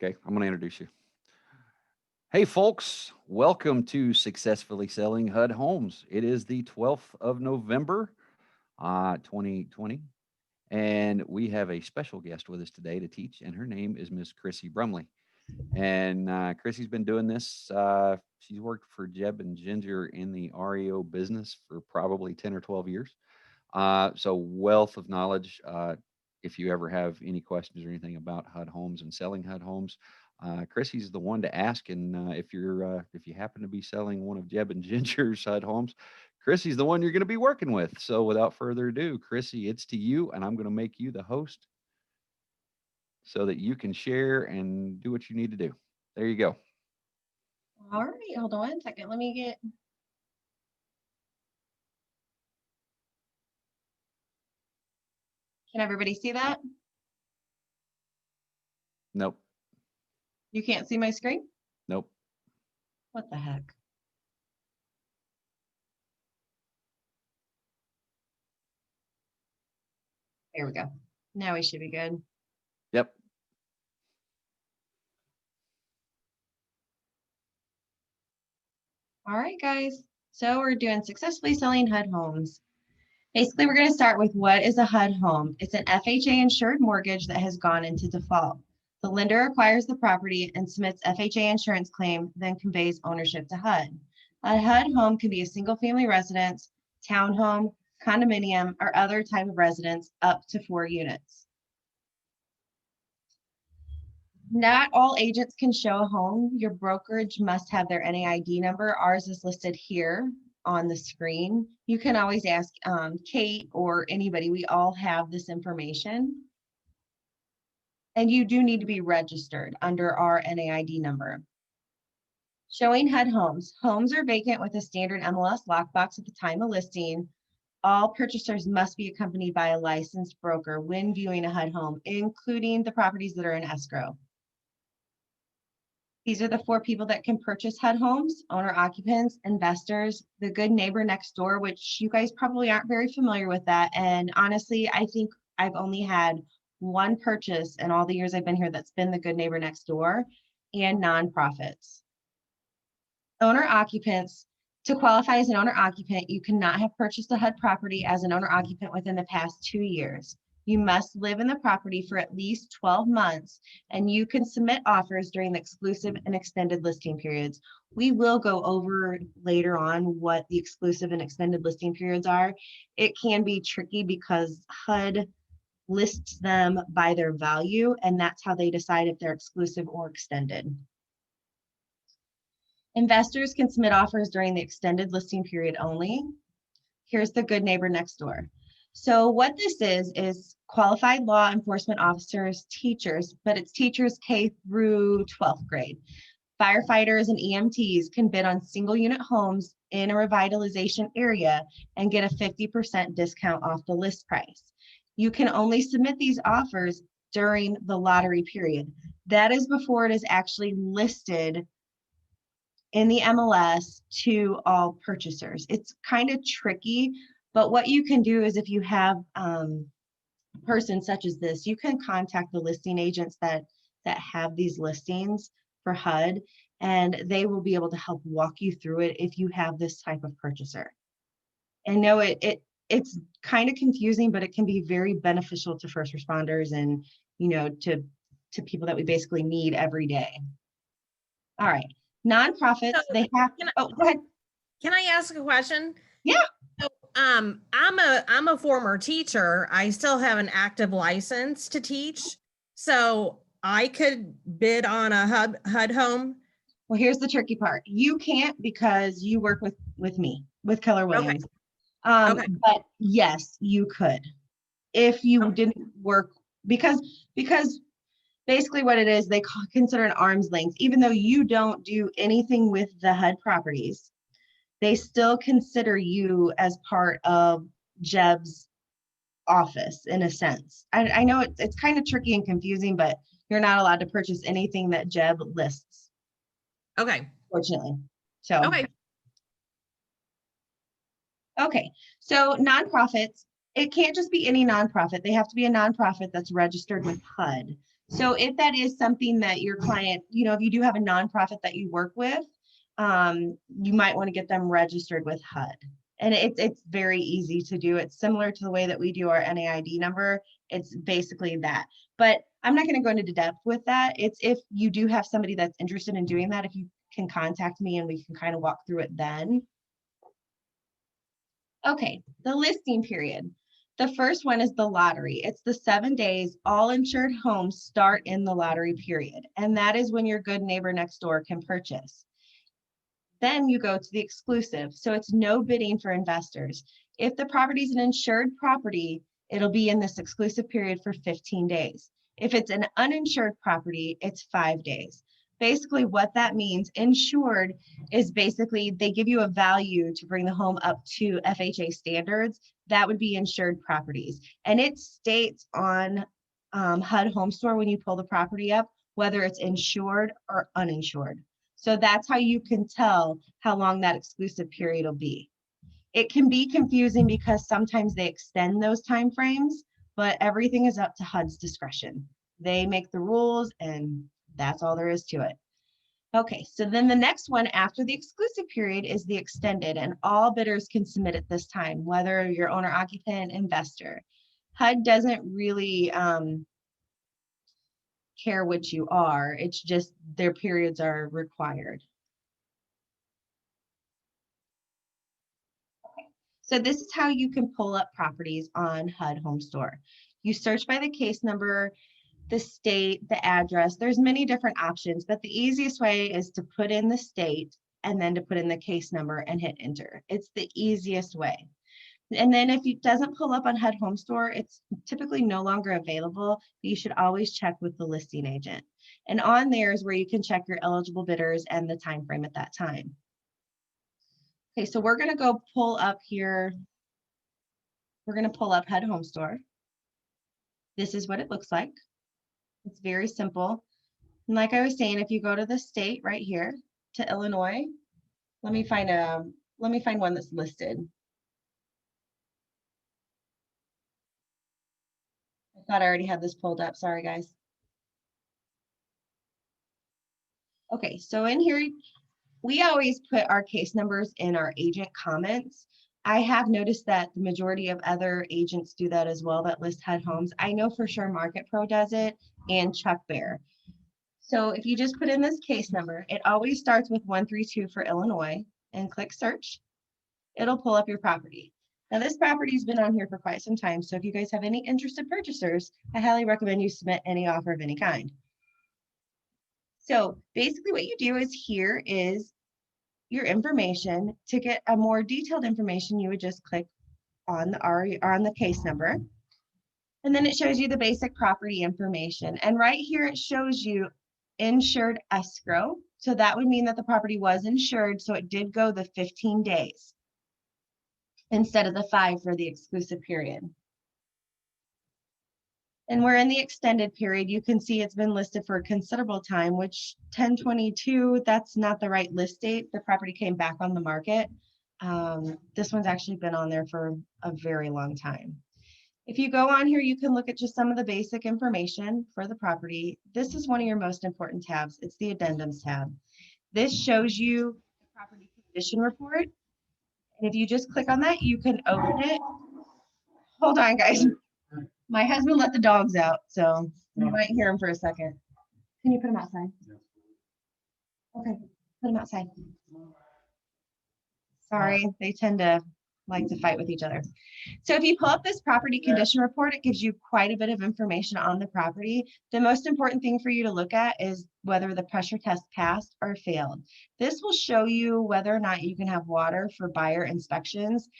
Okay, I'm going to introduce you. Hey, folks, welcome to Successfully Selling HUD Homes. It is the 12th of November, 2020, and we have a special guest with us today to teach, and her name is Miss Chrissy Brumley. And Chrissy's been doing this. She's worked for Jeb and Ginger in the REO business for probably 10 or 12 years. So wealth of knowledge. If you ever have any questions or anything about HUD homes and selling HUD homes, Chrissy's the one to ask. And if you happen to be selling one of Jeb and Ginger's HUD homes, Chrissy's the one you're going to be working with. So without further ado, Chrissy, it's to you, and I'm going to make you the host so that you can share and do what you need to do. There you go. All right, hold on 1 second. Let me get. Can everybody see that? Nope. You can't see my screen? Nope. What the heck? There we go. Now we should be good. Yep. All right, guys. So we're doing successfully selling HUD homes. Basically, we're going to start with what is a HUD home. It's an FHA insured mortgage that has gone into default. The lender acquires the property and submits FHA insurance claim, then conveys ownership to HUD. A HUD home can be a single family residence, townhome, condominium, or other type of residence up to 4 units. Not all agents can show a home. Your brokerage must have their NAID number. Ours is listed here on the screen. You can always ask Kate or anybody. We all have this information. And you do need to be registered under our NAID number. Showing HUD homes. Homes are vacant with a standard MLS lockbox at the time of listing. All purchasers must be accompanied by a licensed broker when viewing a HUD home, including the properties that are in escrow. These are the 4 people that can purchase HUD homes: owner occupants, investors, the good neighbor next door, which you guys probably aren't very familiar with that. And honestly, I think I've only had 1 purchase in all the years I've been here that's been the good neighbor next door, and nonprofits. Owner occupants. To qualify as an owner occupant, you cannot have purchased a HUD property as an owner occupant within the past 2 years. You must live in the property for at least 12 months, and you can submit offers during the exclusive and extended listing periods. We will go over later on what the exclusive and extended listing periods are. It can be tricky because HUD lists them by their value, and that's how they decide if they're exclusive or extended. Investors can submit offers during the extended listing period only. Here's the good neighbor next door. So what this is qualified law enforcement officers, teachers, but it's teachers K through 12th grade. Firefighters and EMTs can bid on single unit homes in a revitalization area and get a 50% discount off the list price. You can only submit these offers during the lottery period. That is before it is actually listed in the MLS to all purchasers. It's kind of tricky, but what you can do is if you have a person such as this, you can contact the listing agents that have these listings for HUD, and they will be able to help walk you through it if you have this type of purchaser. And no, it's kind of confusing, but it can be very beneficial to first responders and to people that we basically need every day. All right. Nonprofits, So, they have. Oh, go ahead. Can I ask a question? Yeah. So, I'm a former teacher. I still have an active license to teach, so I could bid on a HUD home. Well, here's the tricky part. You can't because you work with me, with Keller Williams. Okay. But yes, you could if you didn't work because basically what it is, they consider an arm's length. Even though you don't do anything with the HUD properties, they still consider you as part of Jeb's office in a sense. I know it's kind of tricky and confusing, but you're not allowed to purchase anything that Jeb lists. Okay. Fortunately. So. Okay. So nonprofits, it can't just be any nonprofit. They have to be a nonprofit that's registered with HUD. So if that is something that your client, you know, if you do have a nonprofit that you work with, you might want to get them registered with HUD. And it's very easy to do. It's similar to the way that we do our NAID number. It's basically that. But I'm not going to go into depth with that. It's if you do have somebody that's interested in doing that, if you can contact me and we can kind of walk through it then. Okay, the listing period. The first one is the lottery. It's the 7 days all insured homes start in the lottery period. And that is when your good neighbor next door can purchase. Then you go to the exclusive. So it's no bidding for investors. If the property is an insured property, it'll be in this exclusive period for 15 days. If it's an uninsured property, it's 5 days. Basically what that means, insured is basically they give you a value to bring the home up to FHA standards. That would be insured properties. And it states on HUD Home Store when you pull the property up, whether it's insured or uninsured. So that's how you can tell how long that exclusive period will be. It can be confusing because sometimes they extend those timeframes, but everything is up to HUD's discretion. They make the rules and that's all there is to it. Okay, so then the next one after the exclusive period is the extended, and all bidders can submit at this time, whether you're owner, occupant, investor. HUD doesn't really care which you are. It's just their periods are required. Okay. So this is how you can pull up properties on HUD Home Store. You search by the case number, the state, the address. There's many different options, but the easiest way is to put in the state and then to put in the case number and hit enter. It's the easiest way. And then if it doesn't pull up on HUD Home Store, it's typically no longer available, but you should always check with the listing agent. And on there is where you can check your eligible bidders and the time frame at that time. Okay, so we're gonna go pull up here. We're gonna pull up HUD Home Store. This is what it looks like. It's very simple. And like I was saying, if you go to the state right here to Illinois, let me find one that's listed. I thought I already had this pulled up. Sorry, guys. Okay, so in here, we always put our case numbers in our agent comments. I have noticed that the majority of other agents do that as well that list HUD homes. I know for sure Market Pro does it and Chuck Bear. So if you just put in this case number, it always starts with 132 for Illinois and click search. It'll pull up your property. Now this property's been on here for quite some time. So if you guys have any interested purchasers, I highly recommend you submit any offer of any kind. So basically what you do is here is your information. To get a more detailed information, you would just click on the case number. And then it shows you the basic property information. And right here, it shows you insured escrow. So that would mean that the property was insured. So it did go the 15 days instead of the 5 for the exclusive period. And we're in the extended period. You can see it's been listed for a considerable time, which 10/22, that's not the right list date. The property came back on the market. This one's actually been on there for a very long time. If you go on here, you can look at just some of the basic information for the property. This is one of your most important tabs. It's the addendums tab. This shows you the property condition report. And if you just click on that, you can open it. Hold on, guys. My husband let the dogs out, so you might hear him for a second. Can you put them outside? Okay, put them outside. Sorry, they tend to like to fight with each other. So if you pull up this property condition report, it gives you quite a bit of information on the property. The most important thing for you to look at is whether the pressure test passed or failed. This will show you whether or not you can have water for buyer inspections.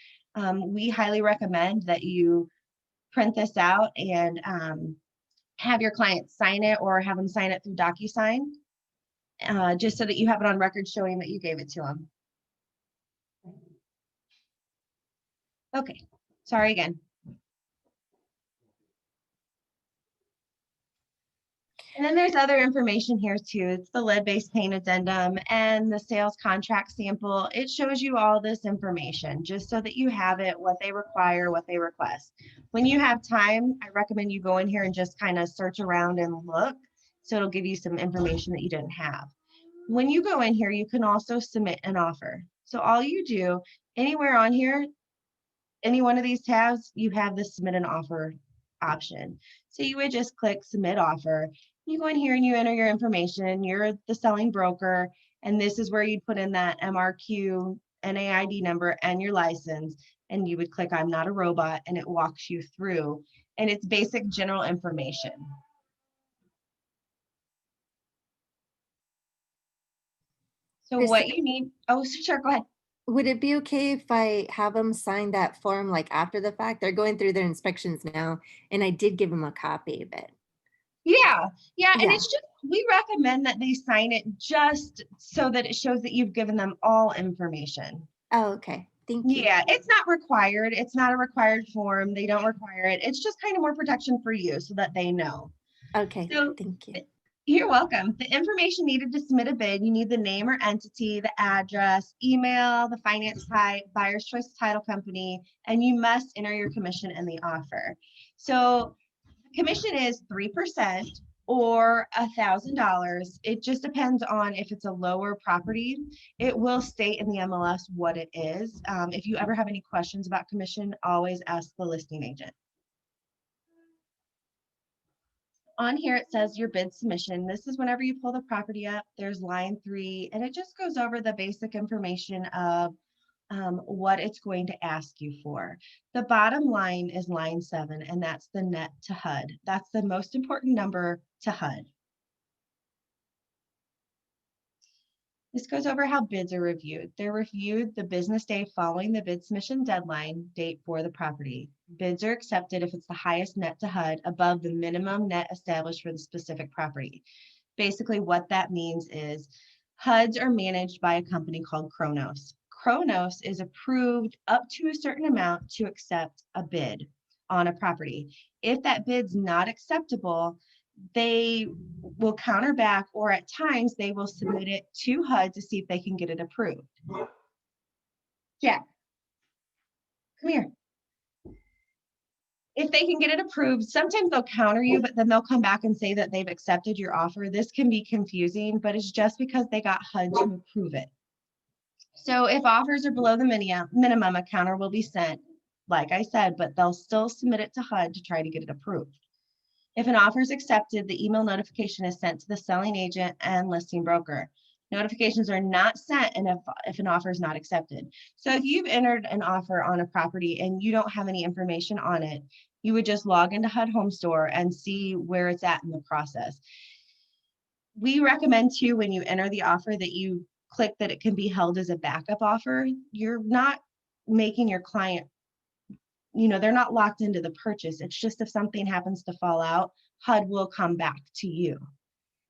We highly recommend that you print this out and have your client sign it or have them sign it through DocuSign, just so that you have it on record showing that you gave it to them. Okay, sorry again. And then there's other information here too. It's the lead-based paint addendum and the sales contract sample. It shows you all this information just so that you have it, what they require, what they request. When you have time, I recommend you go in here and just kind of search around and look. So it'll give you some information that you didn't have. When you go in here, you can also submit an offer. So all you do, anywhere on here, any one of these tabs, you have the submit an offer option. So you would just click submit offer. You go in here and you enter your information. You're the selling broker, and this is where you'd put in that MRQ, NAID number, and your license. And you would click I'm not a robot, and it walks you through. And it's basic general information. So Chrissy, what you need, oh, sure, go ahead. would it be okay if I have them sign that form like after the fact? They're going through their inspections now, and I did give them a copy of it. Yeah, and Yeah. it's just, we recommend that they sign it just so that it shows that you've given them all information. Oh, okay. Thank you. Yeah, it's not required. It's not a required form. They don't require it. It's just kind of more protection for you so that they know. Okay, So thank you. you're welcome. The information needed to submit a bid, you need the name or entity, the address, email, the finance type, buyer's choice title company, and you must enter your commission in the offer. So commission is 3% or $1,000. It just depends on if it's a lower property. It will state in the MLS what it is. If you ever have any questions about commission, always ask the listing agent. On here, it says your bid submission. This is whenever you pull the property up, there's line 3, and it just goes over the basic information of what it's going to ask you for. The bottom line is line 7, and that's the net to HUD. That's the most important number to HUD. This goes over how bids are reviewed. They're reviewed the business day following the bid submission deadline date for the property. Bids are accepted if it's the highest net to HUD above the minimum net established for the specific property. Basically, what that means is HUDs are managed by a company called Kronos. Kronos is approved up to a certain amount to accept a bid on a property. If that bid's not acceptable, they will counter back, or at times they will submit it to HUD to see if they can get it approved. Jack, come here. If they can get it approved, sometimes they'll counter you, but then they'll come back and say that they've accepted your offer. This can be confusing, but it's just because they got HUD to approve it. So if offers are below the minimum, a counter will be sent, like I said, but they'll still submit it to HUD to try to get it approved. If an offer is accepted, the email notification is sent to the selling agent and listing broker. Notifications are not sent and if an offer is not accepted. So if you've entered an offer on a property and you don't have any information on it, you would just log into HUD Home Store and see where it's at in the process. We recommend too, when you enter the offer, that you click that it can be held as a backup offer. You're not making your client, they're not locked into the purchase. It's just if something happens to fall out, HUD will come back to you.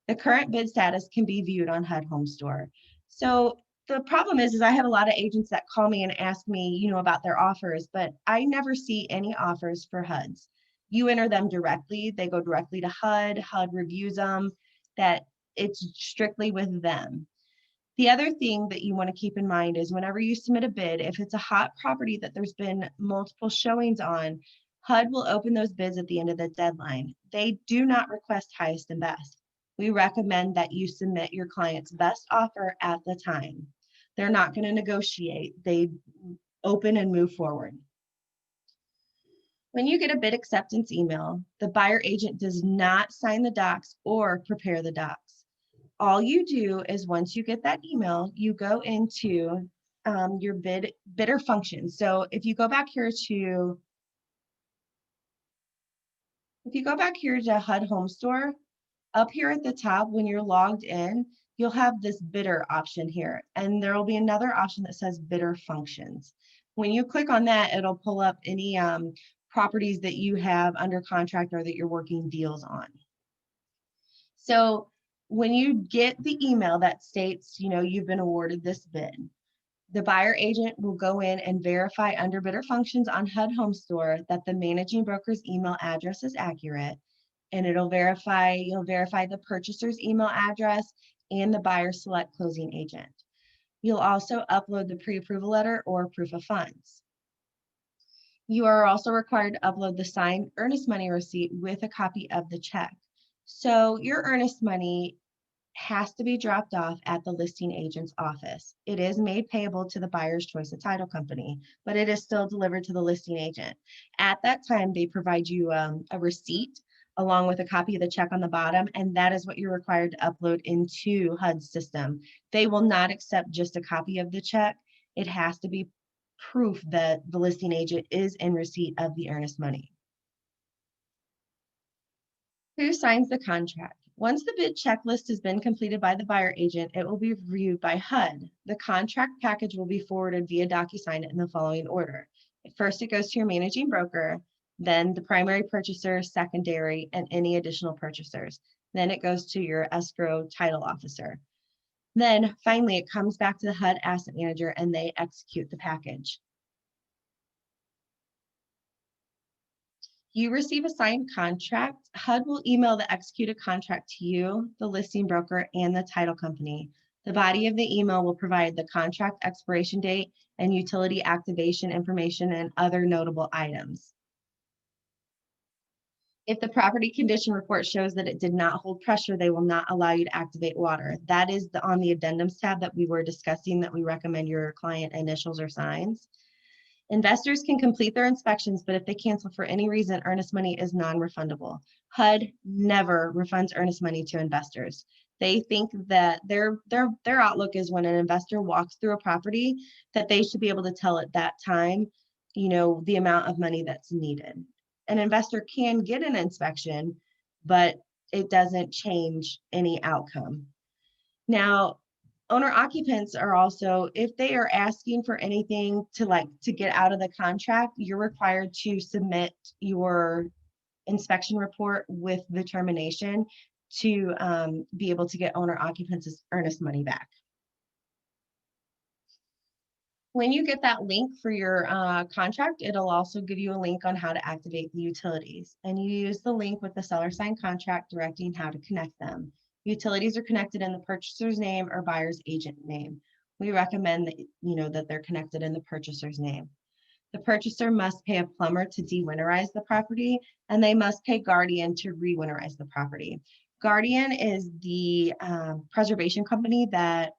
The current bid status can be viewed on HUD Home Store. So the problem is I have a lot of agents that call me and ask me, about their offers, but I never see any offers for HUDs. You enter them directly. They go directly to HUD. HUD reviews them. That it's strictly with them. The other thing that you want to keep in mind is whenever you submit a bid, if it's a hot property that there's been multiple showings on, HUD will open those bids at the end of the deadline. They do not request highest and best. We recommend that you submit your client's best offer at the time. They're not going to negotiate. They open and move forward. When you get a bid acceptance email, the buyer agent does not sign the docs or prepare the docs. All you do is once you get that email, you go into your bidder function. So if you go back here to HUD Home Store, up here at the top, when you're logged in, you'll have this bidder option here, and there will be another option that says bidder functions. When you click on that, it'll pull up any properties that you have under contract or that you're working deals on. So when you get the email that states, you've been awarded this bid, the buyer agent will go in and verify under bidder functions on HUD Home Store that the managing broker's email address is accurate, and you'll verify the purchaser's email address and the buyer select closing agent. You'll also upload the pre-approval letter or proof of funds. You are also required to upload the signed earnest money receipt with a copy of the check. So your earnest money has to be dropped off at the listing agent's office. It is made payable to the buyer's choice of title company, but it is still delivered to the listing agent. At that time, they provide you a receipt along with a copy of the check on the bottom, and that is what you're required to upload into HUD's system. They will not accept just a copy of the check. It has to be proof that the listing agent is in receipt of the earnest money. Who signs the contract? Once the bid checklist has been completed by the buyer agent, it will be reviewed by HUD. The contract package will be forwarded via DocuSign in the following order. First, it goes to your managing broker, then the primary purchaser, secondary, and any additional purchasers. Then it goes to your escrow title officer. Then finally, it comes back to the HUD asset manager and they execute the package. You receive a signed contract. HUD will email the executed contract to you, the listing broker, and the title company. The body of the email will provide the contract expiration date and utility activation information and other notable items. If the property condition report shows that it did not hold pressure, they will not allow you to activate water. That is on the addendums tab that we were discussing, that we recommend your client initials or signs. Investors can complete their inspections, but if they cancel for any reason, earnest money is non-refundable. HUD never refunds earnest money to investors. They think that their outlook is when an investor walks through a property, that they should be able to tell at that time, the amount of money that's needed. An investor can get an inspection, but it doesn't change any outcome. Now, owner occupants are also, if they are asking for anything to get out of the contract, you're required to submit your inspection report with the termination to be able to get owner occupants' earnest money back. When you get that link for your contract, it'll also give you a link on how to activate the utilities. And you use the link with the seller signed contract directing how to connect them. Utilities are connected in the purchaser's name or buyer's agent name. We recommend that that they're connected in the purchaser's name. The purchaser must pay a plumber to de-winterize the property, and they must pay Guardian to re-winterize the property. Guardian is the preservation company that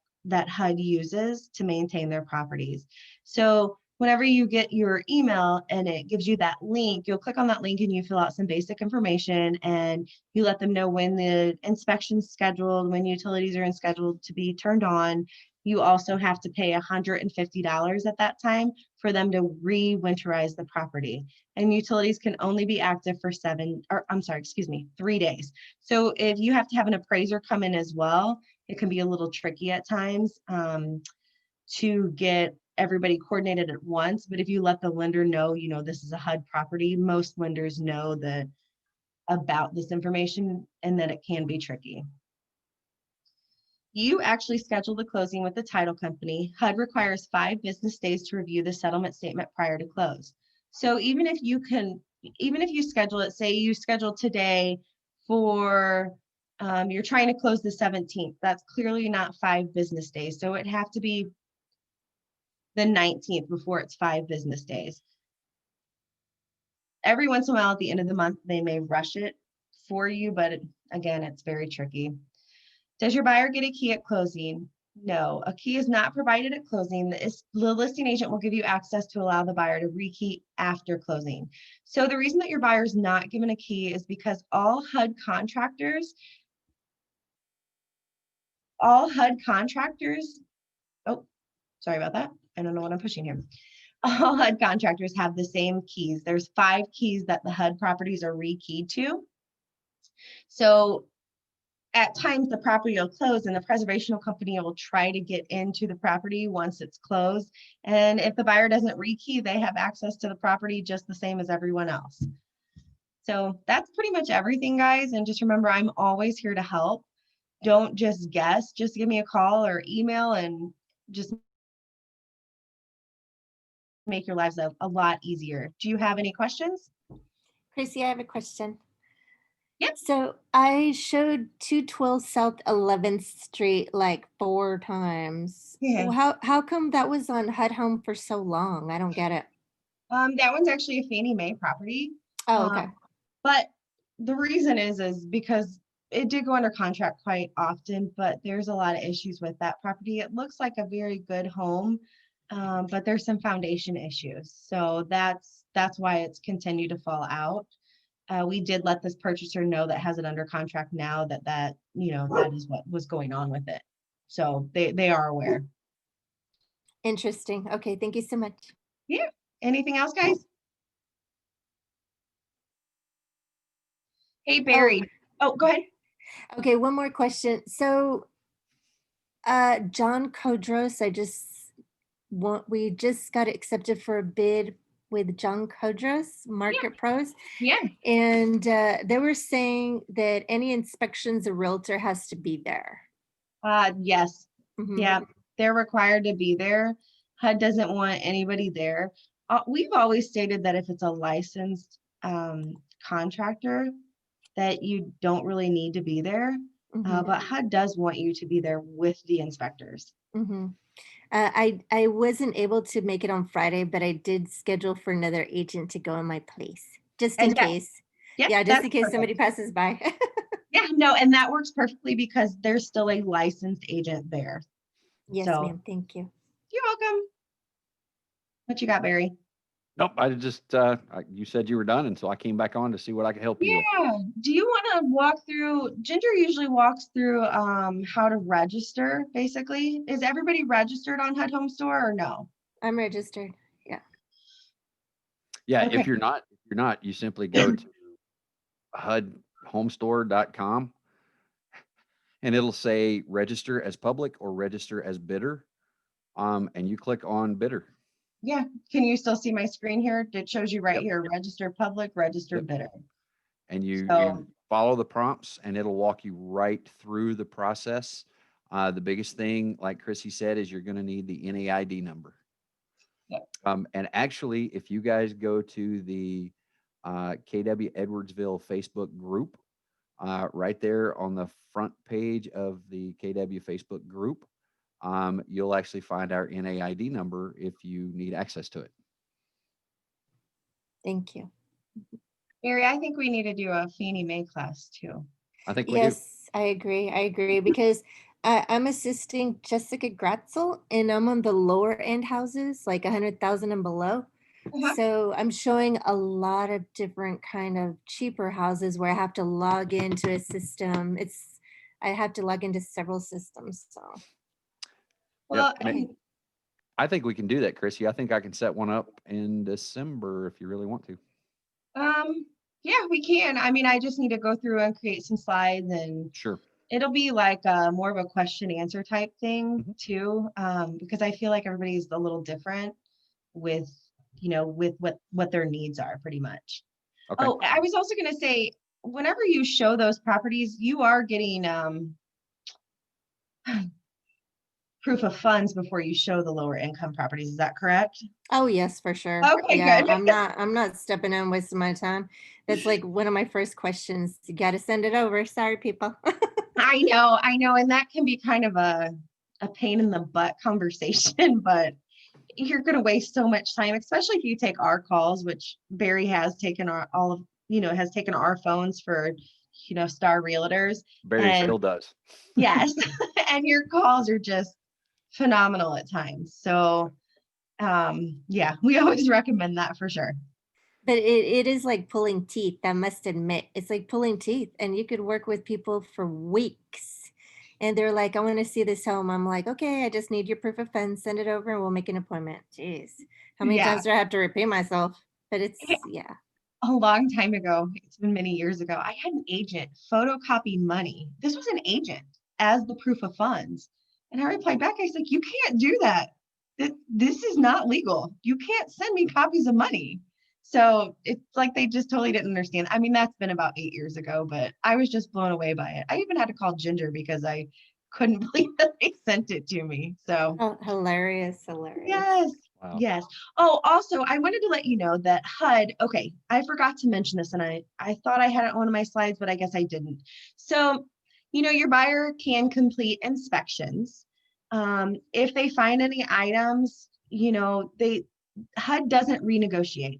HUD uses to maintain their properties. So whenever you get your email and it gives you that link, you'll click on that link and you fill out some basic information and you let them know when the inspection's scheduled, when utilities are scheduled to be turned on. You also have to pay $150 at that time for them to re-winterize the property. And utilities can only be active for 3 days. So if you have to have an appraiser come in as well, it can be a little tricky at times to get everybody coordinated at once. But if you let the lender know, this is a HUD property, most lenders know about this information and that it can be tricky. You actually schedule the closing with the title company. HUD requires 5 business days to review the settlement statement prior to close. So even if you schedule it, say you schedule today for, you're trying to close the 17th, that's clearly not 5 business days. So it'd have to be the 19th before it's 5 business days. Every once in a while at the end of the month, they may rush it for you, but again, it's very tricky. Does your buyer get a key at closing? No, a key is not provided at closing. The listing agent will give you access to allow the buyer to rekey after closing. So the reason that your buyer is not given a key is because all HUD contractors, oh, sorry about that. I don't know what I'm pushing here. All HUD contractors have the same keys. There's 5 keys that the HUD properties are rekeyed to. So at times the property will close and the preservation company will try to get into the property once it's closed. And if the buyer doesn't rekey, they have access to the property just the same as everyone else. So that's pretty much everything, guys. And just remember, I'm always here to help. Don't just guess, just give me a call or email and just make your lives a lot easier. Do you have any questions? Chrissy, I have a question. Yep. So I showed 212 South 11th Street like 4 times. Yeah. How come that was on HUD Home for so long? I don't get it. That one's actually a Fannie Mae property. Oh, okay. But the reason is because it did go under contract quite often, but there's a lot of issues with that property. It looks like a very good home, but there's some foundation issues. So that's why it's continued to fall out. We did let this purchaser know that has it under contract now that that is what was going on with it. So they are aware. Interesting. Okay, thank you so much. Yeah. Anything else, guys? Hey, Barry. Oh, go ahead. Okay, one more question. So, John Codros, we just got accepted for a bid with John Codros, Market Pros. Yeah. And they were saying that any inspections, a realtor has to be there. Yes. Mhm. Yeah, they're required to be there. HUD doesn't want anybody there. We've always stated that if it's a licensed contractor, that you don't really need to be there. Mhm. But HUD does want you to be there with the inspectors. Mhm. I wasn't able to make it on Friday, but I did schedule for another agent to go in my place, just in And yeah, case. yeah, Yeah, just that's in case somebody perfect. passes by. Yeah, no, and that works perfectly because there's still a licensed agent there. Yes, So ma'am. Thank you. you're welcome. What you got, Barry? Nope, I just, you said you were done, and so I came back on to see what I could help you with. Yeah. Do you want to walk through? Ginger usually walks through how to register, basically. Is everybody registered on HUD Home Store or no? I'm registered. Yeah. Yeah, Okay. if you're not, you simply go to HUDhomestore.com and it'll say register as public or register as bidder. And you click on bidder. Yeah. Can you still see my screen here? It shows you right Yep. here, registered public, registered Yep. bidder. And you So follow the prompts and it'll walk you right through the process. The biggest thing, like Chrissy said, is you're going to need the NAID number. Yep. And actually, if you guys go to the KW Edwardsville Facebook group, right there on the front page of the KW Facebook group, you'll actually find our NAID number if you need access to it. Thank you. Mary, I think we need to do a Fannie Mae class too. I think we do. Yes, I agree because I'm assisting Jessica Gratzel and I'm on the lower end houses, like 100,000 and below. Uh-huh. So I'm showing a lot of different kind of cheaper houses where I have to log into a system. I have to log into several systems. So Well, Yep. I think we can do that, Chrissy. I think I can set one up in December if you really want to. yeah, we can. I mean, I just need to go through and create some slides and Sure. it'll be like more of a question answer type thing too, because I feel like everybody's a little different with, with what their needs are pretty much. Okay. Oh, I was also going to say, whenever you show those properties, you are getting proof of funds before you show the lower income properties. Is that correct? oh yes, for sure. Okay, Yeah, good. I'm not stepping in wasting my time. That's like one of my first questions. You got to send it over. Sorry, people. I know. And that can be kind of a pain in the butt conversation, but you're going to waste so much time, especially if you take our calls, which Barry has taken has taken our phones for, Star Realtors. Barry And still does. yes, and your calls are just phenomenal at times. So, yeah, we always recommend that for sure. But it is like pulling teeth, I must admit. It's like pulling teeth, and you could work with people for weeks. And they're like, I want to see this home. I'm like, okay, I just need your proof of funds. Send it over and we'll make an appointment. Jeez. How many Yeah. times do I have to repeat myself? But it's, yeah. A long time ago, it's been many years ago, I had an agent photocopy money. This was an agent as the proof of funds. And I replied back, I was like, you can't do that. This is not legal. You can't send me copies of money. So it's like they just totally didn't understand. I mean, that's been about 8 years ago, but I was just blown away by it. I even had to call Ginger because I couldn't believe that they sent it to me. So Oh, hilarious. yes. Wow. Yes. Oh, also, I wanted to let you know that HUD, okay, I forgot to mention this and I thought I had it on one of my slides, but I guess I didn't. So, your buyer can complete inspections. If they find any items, HUD doesn't renegotiate.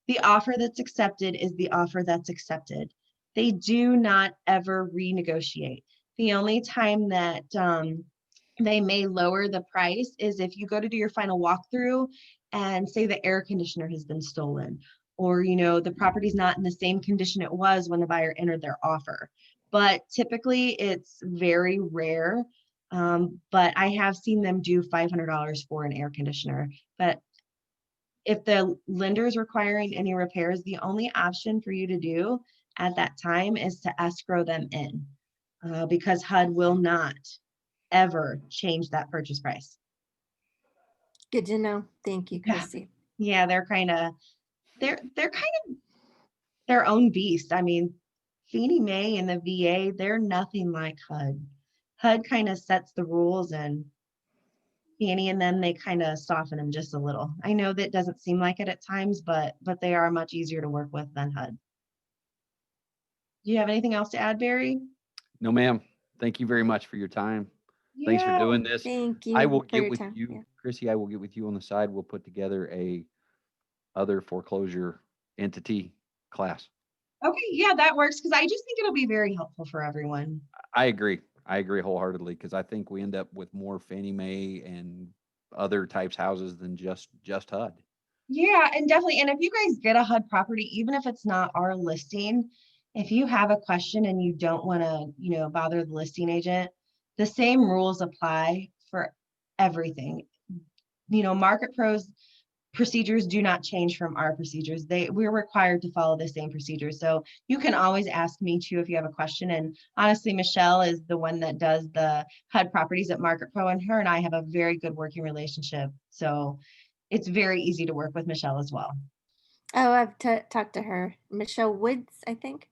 The offer that's accepted is the offer that's accepted. They do not ever renegotiate. The only time that they may lower the price is if you go to do your final walkthrough and say the air conditioner has been stolen, or the property's not in the same condition it was when the buyer entered their offer. But typically it's very rare. But I have seen them do $500 for an air conditioner. But if the lender is requiring any repairs, the only option for you to do at that time is to escrow them in, because HUD will not ever change that purchase price. Good to know. Thank you, Yeah. Chrissy. Yeah, they're kind of their own beast. I mean, Fannie Mae and the VA, they're nothing like HUD. HUD kind of sets the rules, and Fannie and them, they kind of soften them just a little. I know that doesn't seem like it at times, but they are much easier to work with than HUD. Do you have anything else to add, Barry? No, ma'am. Thank you very much for your time. Thanks for Yeah. doing this. Thank you. I will for get your with time. you, Yeah. Chrissy. I will get with you on the side. We'll put together a other foreclosure entity class. Okay, yeah, that works, because I just think it'll be very helpful for everyone. I agree. I agree wholeheartedly, because I think we end up with more Fannie Mae and other types houses than just HUD. Yeah, and definitely. And if you guys get a HUD property, even if it's not our listing, if you have a question and you don't want to, bother the listing agent, the same rules apply for everything. Market Pro's procedures do not change from our procedures. We're required to follow the same procedures. So you can always ask me too if you have a question. And honestly, Michelle is the one that does the HUD properties at Market Pro, and her and I have a very good working relationship. So it's very easy to work with Michelle as well. Oh, I've talked to her. Michelle Woods, I think.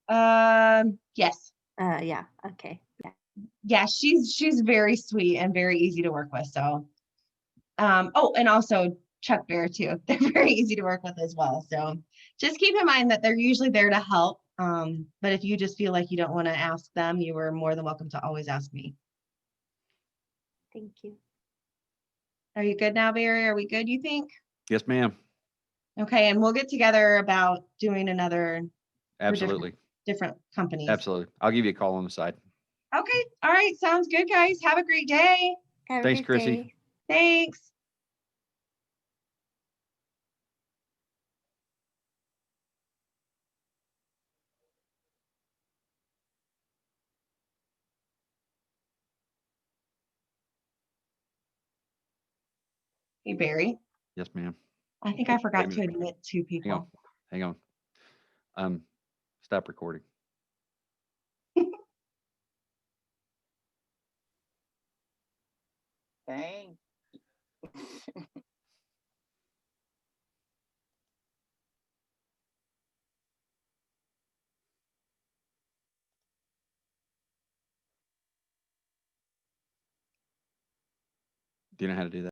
Yes. Yeah. Okay. Yeah. Yeah, she's very sweet and very easy to work with. So, oh, and also Chuck Bear too. They're very easy to work with as well. So just keep in mind that they're usually there to help. But if you just feel like you don't want to ask them, you are more than welcome to always ask me. Thank you. Are you good now, Barry? Are we good, you think? Yes, ma'am. Okay, and we'll get together about doing another Absolutely. different companies. Absolutely. I'll give you a call on the side. Okay. All right. Sounds good, guys. Have a great day. Have a Thanks, good Chrissy. day. Thanks. Hey, Barry. Yes, ma'am. I think I Wait a forgot to minute. admit two Hang on. people. Hang on. Stop recording. Dang. Do you know how to do that?